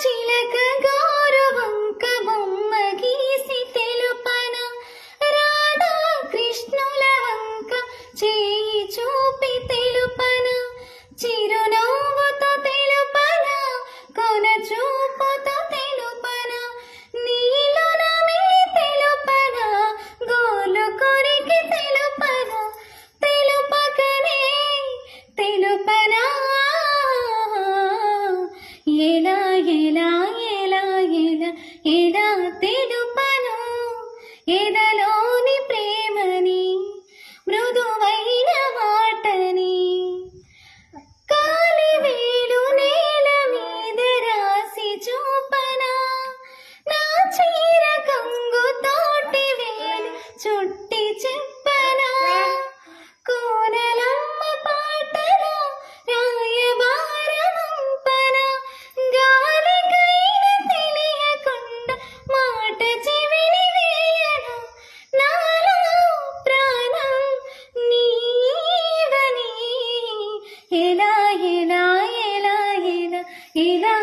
చిలక గౌరవంక బొమ్మ గీసి తెలుపన రాధా కృష్ణుల వంక చేయి చూపి తెలుపన చిరునవ్వుతో తెలుపన కొన చూపుతో తెలుపన నీలో నమిలి తెలుపన గోలు కొరికి తెలుపన తెలుపకనే తెలుపనా ఎలా ఎలా ఎలా ఎలా ఎలా తెలుపను ఎదలోని ప్రేమని మృదువైన మాటని కాలి వేలు నేల మీద రాసి చూపనా నా చీర కంగు తోటి వేలు చుట్టి చెప్పనా కోనలమ్మ పాటలో రాయబారమంపన గాలికైన తెలియకుండా మాట చెవిని వేయను నాలో ప్రాణం నీవని ఎలా ఎలా ఎలా ఎలా ఎలా